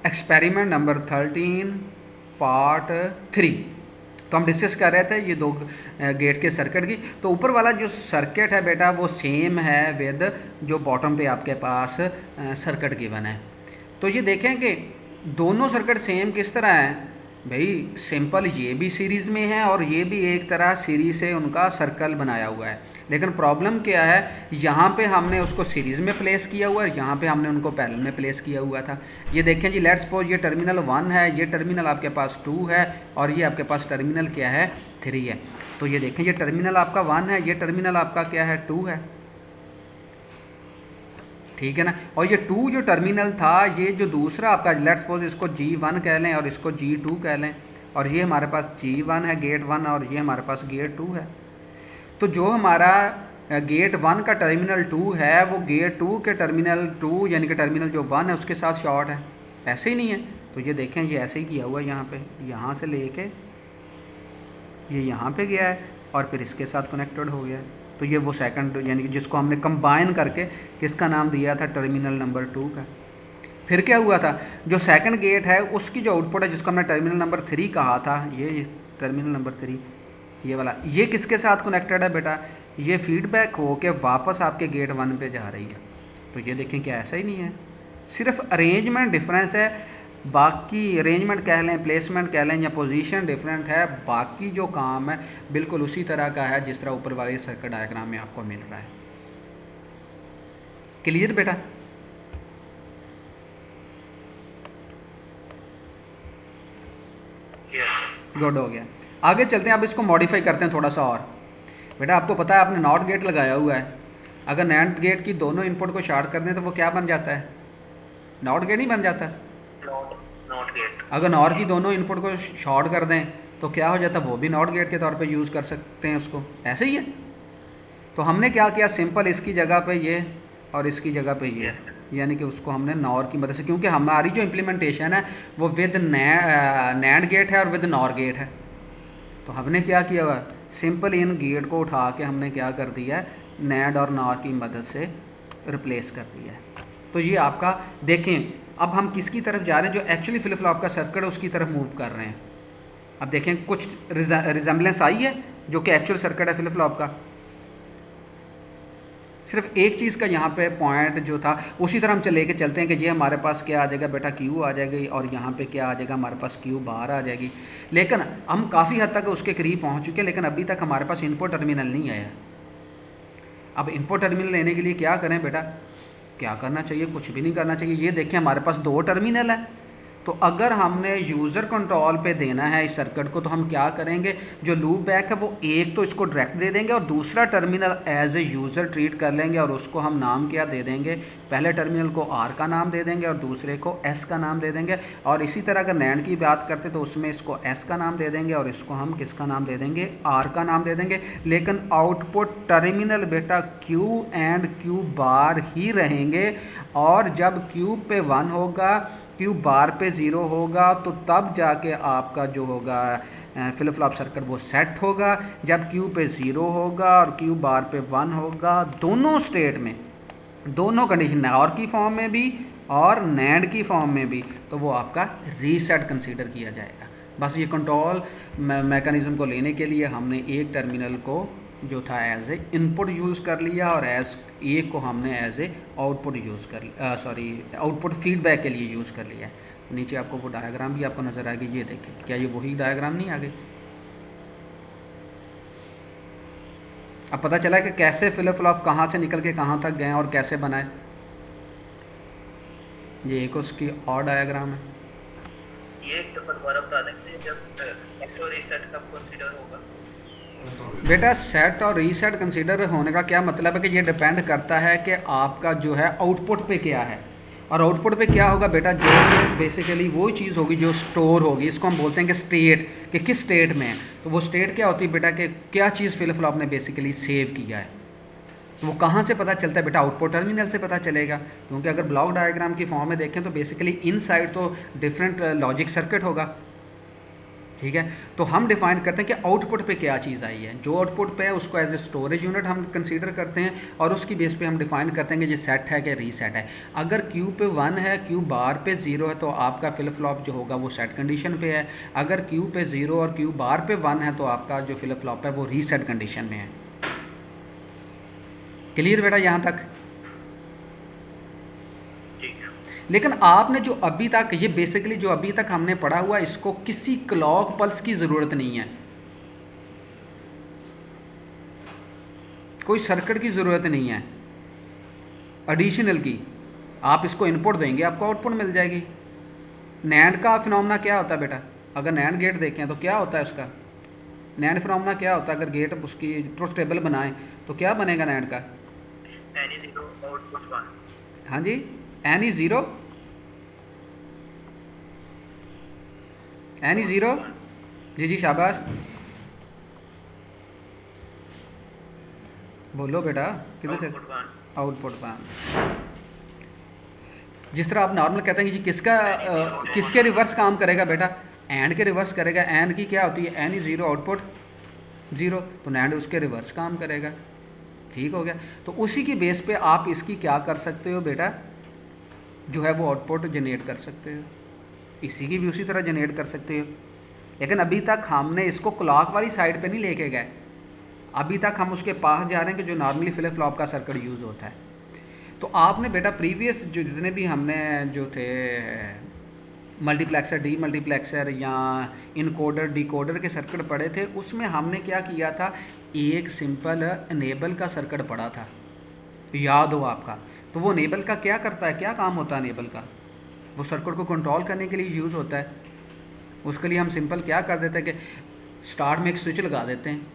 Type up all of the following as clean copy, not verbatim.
Experiment number 13 part 3। तो हम discuss कर रहे थे ये दो गेट के सर्किट की। तो ऊपर वाला जो सर्किट है बेटा वो सेम है विद जो बॉटम पे आपके पास सर्किट गिवन है। तो ये देखें कि दोनों सर्किट सेम किस तरह हैं भाई, सिंपल, ये भी सीरीज़ में है और ये भी एक तरह सीरीज़ से उनका सर्कल बनाया हुआ है। लेकिन प्रॉब्लम क्या है, यहाँ पे हमने उसको सीरीज़ में प्लेस किया हुआ है, यहाँ पे हमने उनको पैरेलल में प्लेस किया हुआ था। ये देखें जी, लेट्स सपोज ये टर्मिनल 1 है, ये टर्मिनल आपके पास 2 है और ये आपके पास टर्मिनल क्या है 3 है। तो ये देखें, ये टर्मिनल आपका 1 है, ये टर्मिनल आपका क्या है 2 है, ठीक है ना। और ये 2 जो टर्मिनल था, ये जो दूसरा आपका, लेट्स सपोज इसको G1 कह लें और इसको G2 कह लें, और ये हमारे पास G1 है गेट 1 और ये हमारे पास गेट 2 है। तो जो हमारा गेट 1 का टर्मिनल 2 है वो गेट 2 के टर्मिनल 2 यानी कि टर्मिनल जो 1 है उसके साथ शॉर्ट है, ऐसे ही नहीं है। तो ये देखें, ये ऐसे ही किया हुआ है, यहाँ पे, यहाँ से लेके ये यहाँ पे गया है और फिर इसके साथ कनेक्टेड हो गया है। तो ये वो सेकंड यानी कि जिसको हमने कंबाइन करके किसका नाम दिया था, टर्मिनल नंबर 2 का। फिर क्या हुआ था, जो सेकंड गेट है उसकी जो आउटपुट है जिसको हमने टर्मिनल नंबर 3 कहा था, ये टर्मिनल नंबर 3 ये वाला, ये किसके साथ कनेक्टेड है बेटा, ये फीडबैक हो के वापस आपके गेट 1 पे जा रही है। तो ये देखें क्या ऐसा ही नहीं है, सिर्फ अरेंजमेंट डिफरेंस है, बाकी अरेंजमेंट कह लें, प्लेसमेंट कह लें या पोजीशन डिफरेंट है, बाकी जो काम है बिल्कुल उसी तरह का है जिस तरह ऊपर वाले सर्किट डायग्राम में आपको मिल रहा है। क्लियर बेटा? गुड हो गया। आगे चलते हैं, अब इसको मॉडिफाई करते हैं थोड़ा सा और। बेटा आपको पता है आपने नॉट गेट लगाया हुआ है, अगर नैंड गेट की दोनों इनपुट को शॉर्ट कर दें तो वो क्या बन जाता है, नॉट गेट नहीं बन जाता। Not gate. अगर नॉर की दोनों इनपुट को शॉर्ट कर दें तो क्या हो जाता है, वो भी नॉट गेट के तौर पे यूज़ कर सकते हैं उसको, ऐसे ही है। तो हमने क्या किया, सिंपल इसकी जगह पे ये और इसकी जगह पे ये, यानी कि उसको हमने नॉर की मदद से, क्योंकि हमारी जो इम्प्लीमेंटेशन है वो विद नैंड गेट है और विद नॉर गेट है। तो हमने क्या किया हुआ, सिंपल इन गेट को उठा के हमने क्या कर दिया है, नैंड और नॉर की मदद से रिप्लेस कर दिया है। तो ये आपका देखें, अब हम किसकी तरफ जा रहे हैं, जो एक्चुअली फ्लिप फ्लॉप का सर्किट है उसकी तरफ मूव कर रहे हैं। अब देखें कुछ रिजेंबलेंस आई है जो कि एक्चुअल सर्किट है फ्लिप फ्लॉप का। सिर्फ एक चीज़ का यहाँ पे पॉइंट जो था उसी तरह हम लेके चलते हैं कि ये हमारे पास क्या आ जाएगा बेटा, क्यू आ जाएगी, और यहाँ पे क्या आ जाएगा हमारे पास, क्यू बाहर आ जाएगी। लेकिन हम काफ़ी हद तक उसके करीब पहुँच चुके हैं, लेकिन अभी तक हमारे पास इनपुट टर्मिनल नहीं आया। अब इनपुट टर्मिनल लेने के लिए क्या करें बेटा, क्या करना चाहिए, कुछ भी नहीं करना चाहिए। ये देखें हमारे पास 2 टर्मिनल है, तो अगर हमने यूज़र कंट्रोल पे देना है इस सर्किट को तो हम क्या करेंगे, जो लूप बैक है वो एक तो इसको डायरेक्ट दे देंगे और दूसरा terminal as a user treat कर लेंगे और उसको हम नाम क्या दे देंगे, पहले टर्मिनल को आर का नाम दे देंगे और दूसरे को एस का नाम दे देंगे। और इसी तरह अगर नैंड की बात करते तो उसमें इसको एस का नाम दे देंगे और इसको हम किसका नाम दे देंगे, आर का नाम दे देंगे। लेकिन आउटपुट टर्मिनल बेटा क्यू एंड क्यू बार ही रहेंगे, और जब क्यू पे 1 होगा, क्यू बार पे 0 होगा, तो तब जाके आपका जो होगा फ्लिप फ्लॉप सर्किट वो सेट होगा। जब क्यू पे 0 होगा और क्यू बार पे 1 होगा, दोनों स्टेट में, दोनों कंडीशन, और की फॉर्म में भी और नैंड की फॉर्म में भी, तो वो आपका रीसेट कंसीडर किया जाएगा। बस ये कंट्रोल मैकेनिज्म को लेने के लिए हमने एक टर्मिनल को जो था एज ए इनपुट यूज़ कर लिया और एक को हमने एज ए आउटपुट यूज़ कर आउटपुट फीडबैक के लिए यूज़ कर लिया है। नीचे आपको वो डायग्राम भी आपको नज़र आएगी, ये देखें, क्या ये वही डायग्राम नहीं आ गई? अब पता चला कि कैसे फ्लिप फ्लॉप कहाँ से निकल के कहाँ तक गए और कैसे बनाए। ये एक उसकी और डायग्राम है। ये एक दफा दोबारा बता देंगे जब सेट और रीसेट कब कंसीडर होगा। बेटा सेट और रीसेट कंसीडर होने का क्या मतलब है कि ये डिपेंड करता है कि आपका जो है आउटपुट पे क्या है, और आउटपुट पे क्या होगा बेटा, जो बेसिकली वो चीज़ होगी जो स्टोर होगी, इसको हम बोलते हैं कि स्टेट, कि किस स्टेट में है। तो वो स्टेट क्या होती है बेटा, कि क्या चीज़ फ्लिप फ्लॉप ने बेसिकली सेव किया है। तो वो कहाँ से पता चलता है बेटा, आउटपुट टर्मिनल से पता चलेगा, क्योंकि अगर ब्लॉक डायग्राम की फॉर्म में देखें तो बेसिकली इनसाइड तो डिफरेंट लॉजिक सर्किट होगा, ठीक है। तो हम डिफाइन करते हैं कि आउटपुट पे क्या चीज़ आई है, जो आउटपुट पे है उसको एज ए स्टोरेज यूनिट हम कंसीडर करते हैं और उसकी बेस पे हम डिफाइन करते हैं कि ये सेट है कि रीसेट है। अगर क्यू पे 1 है, क्यू बार पे 0 है, तो आपका फ्लिप फ्लॉप जो होगा वो सेट कंडीशन पे है। अगर क्यू पे 0 और क्यू बार पे 1 है, तो आपका जो फ्लिप फ्लॉप है वो रीसेट कंडीशन में है। क्लियर बेटा यहाँ तक? लेकिन आपने जो अभी तक ये बेसिकली जो अभी तक हमने पढ़ा हुआ, इसको किसी क्लॉक पल्स की ज़रूरत नहीं है, कोई सर्किट की ज़रूरत नहीं है एडिशनल की। आप इसको इनपुट देंगे, आपको आउटपुट मिल जाएगी। नैंड का फिनोमेना क्या होता है बेटा? अगर नैंड गेट देखें तो क्या होता है उसका? नैंड फिनोमेना क्या होता है? अगर गेट उसकी ट्रुथ टेबल बनाएं तो क्या बनेगा नैंड का? n is 0 output 1। हाँ जी, n is 0, n is 0। जी जी शाबाश, बोलो बेटा किधर से? आउटपुट 1। जिस तरह आप नॉर्मल कहते हैं कि जी किसके रिवर्स काम करेगा बेटा? एंड के रिवर्स करेगा। एंड की क्या होती है? n is 0 आउटपुट 0, तो नैंड उसके रिवर्स काम करेगा। ठीक हो गया। तो उसी की बेस पे आप इसकी क्या कर सकते हो बेटा, जो है वो आउटपुट जनरेट कर सकते हो, इसी की भी उसी तरह जनरेट कर सकते हो। लेकिन अभी तक हमने इसको क्लॉक वाली साइड पे नहीं लेके गए, अभी तक हम उसके पास जा रहे हैं कि जो नॉर्मली फ्लिप फ्लॉप का सर्किट यूज़ होता है। तो आपने बेटा प्रीवियस जो जितने भी हमने जो थे मल्टीप्लेक्सर, डी मल्टीप्लेक्सर या इनकोडर डिकोडर के सर्किट पढ़े थे, उसमें हमने क्या किया था, एक सिंपल इनेबल का सर्किट पढ़ा था, याद हो आपका? तो वो इनेबल का क्या करता है, क्या काम होता है इनेबल का? वो सर्किट को कंट्रोल करने के लिए यूज़ होता है। उसके लिए हम सिंपल क्या कर देते हैं कि स्टार्ट में एक स्विच लगा देते हैं।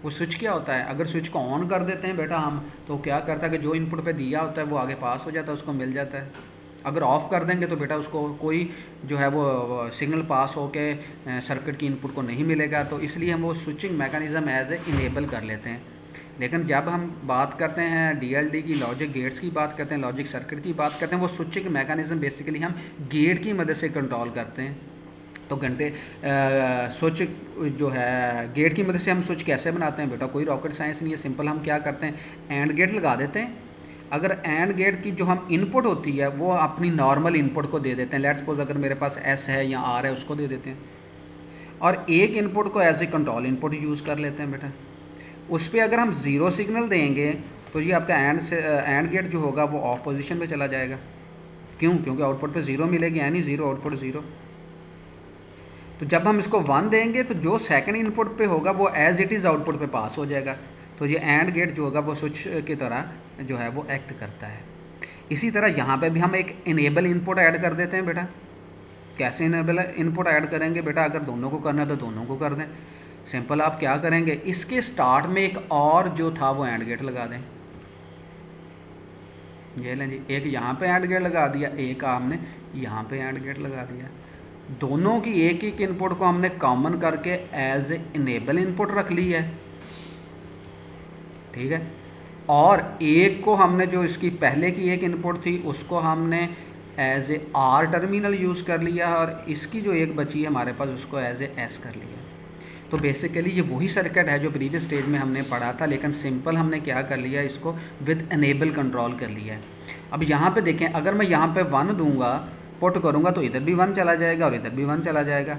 वो स्विच क्या होता है, अगर स्विच को ऑन कर देते हैं बेटा हम, तो क्या करता है कि जो इनपुट पे दिया होता है वो आगे पास हो जाता है, उसको मिल जाता है। अगर ऑफ़ कर देंगे तो बेटा उसको कोई जो है वो सिग्नल पास होके सर्किट की इनपुट को नहीं मिलेगा। तो इसलिए हम वो switching mechanism as a enable कर लेते हैं। लेकिन जब हम बात करते हैं डीएलडी की, लॉजिक गेट्स की बात करते हैं, लॉजिक सर्किट की बात करते हैं, वो स्विचिंग मैकेनिज़्म बेसिकली हम गेट की मदद से कंट्रोल करते हैं। तो घंटे स्विच जो है गेट की मदद से हम स्विच कैसे बनाते हैं बेटा? कोई रॉकेट साइंस नहीं है, सिंपल हम क्या करते हैं, एंड गेट लगा देते हैं। अगर एंड गेट की जो हम इनपुट होती है वो अपनी नॉर्मल इनपुट को दे देते हैं। लेट्स सपोज अगर मेरे पास एस है या आर है, उसको दे देते हैं, और एक इनपुट को as a control input use कर लेते हैं बेटा। उस पर अगर हम ज़ीरो सिग्नल देंगे तो ये आपका एंड गेट जो होगा वो ऑफ पोजीशन पे चला जाएगा। क्यों? क्योंकि आउटपुट पे 0 मिलेगी, यानी 0 आउटपुट 0। तो जब हम इसको 1 देंगे तो जो सेकंड इनपुट पे होगा वो एज इट इज़ आउटपुट पे पास हो जाएगा। तो ये एंड गेट जो होगा वो स्विच की तरह जो है वो एक्ट करता है। इसी तरह यहाँ पे भी हम एक इनेबल इनपुट ऐड कर देते हैं बेटा। कैसे इनेबल इनपुट ऐड करेंगे बेटा? अगर दोनों को करना है तो दोनों को कर दें। सिंपल आप क्या करेंगे, इसके स्टार्ट में एक और जो था वो एंड गेट लगा दें। ये लें जी, एक यहाँ पे एंड गेट लगा दिया, एक हमने यहाँ पे एंड गेट लगा दिया। दोनों की एक एक इनपुट को हमने कॉमन करके एज ए इनेबल इनपुट रख ली है। ठीक है। और एक को हमने जो इसकी पहले की एक इनपुट थी उसको हमने as a R terminal use कर लिया, और इसकी जो एक बची है हमारे पास उसको एज ए एस कर लिया। तो बेसिकली ये वही सर्किट है जो प्रीवियस स्टेज में हमने पढ़ा था, लेकिन सिंपल हमने क्या कर लिया, इसको विद इनेबल कंट्रोल कर लिया है। अब यहाँ पे देखें, अगर मैं यहाँ पे 1 दूंगा, पुट करूँगा, तो इधर भी 1 चला जाएगा और इधर भी 1 चला जाएगा।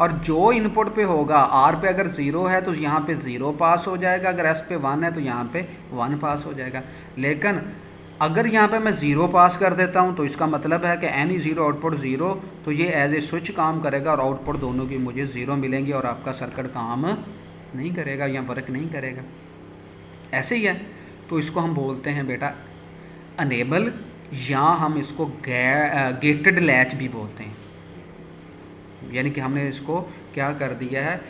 और जो इनपुट पे होगा, आर पे अगर 0 है तो यहाँ पे 0 पास हो जाएगा, अगर एस पे 1 है तो यहाँ पे 1 पास हो जाएगा। लेकिन अगर यहाँ पे मैं 0 पास कर देता हूँ तो इसका मतलब है कि एनी 0 आउटपुट 0, तो ये एज ए स्विच काम करेगा और आउटपुट दोनों की मुझे 0 मिलेंगी और आपका सर्किट काम नहीं करेगा या वर्क नहीं करेगा। ऐसे ही है। तो इसको हम बोलते हैं बेटा अनेबल, या हम इसको गेटेड लैच भी बोलते हैं। यानी कि हमने इसको क्या कर दिया है,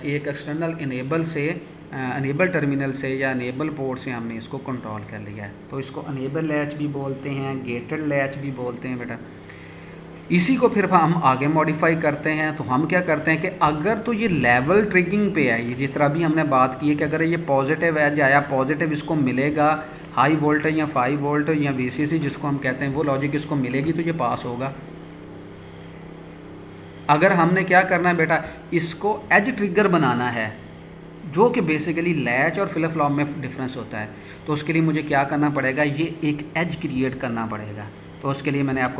एक एक्सटर्नल इनेबल से, इनेबल टर्मिनल से या इनेबल पोर्ट से हमने इसको कंट्रोल कर लिया है। तो इसको इनेबल लैच भी बोलते हैं, गेटेड लैच भी बोलते हैं बेटा। इसी को फिर हम आगे मॉडिफाई करते हैं। तो हम क्या करते हैं कि अगर तो ये लेवल ट्रिगिंग पे है, ये जिस तरह भी हमने बात की है कि अगर ये पॉजिटिव एज आया, पॉजिटिव इसको मिलेगा, हाई वोल्टेज या 5 वोल्ट या VCC जिसको हम कहते हैं वो लॉजिक इसको मिलेगी तो ये पास होगा। अगर हमने क्या करना है बेटा, इसको एज ट्रिगर बनाना है, जो कि बेसिकली लैच और फ्लिप फ्लॉप में डिफरेंस होता है, तो उसके लिए मुझे क्या करना पड़ेगा, ये एक एज क्रिएट करना पड़ेगा। तो उसके लिए मैंने आपको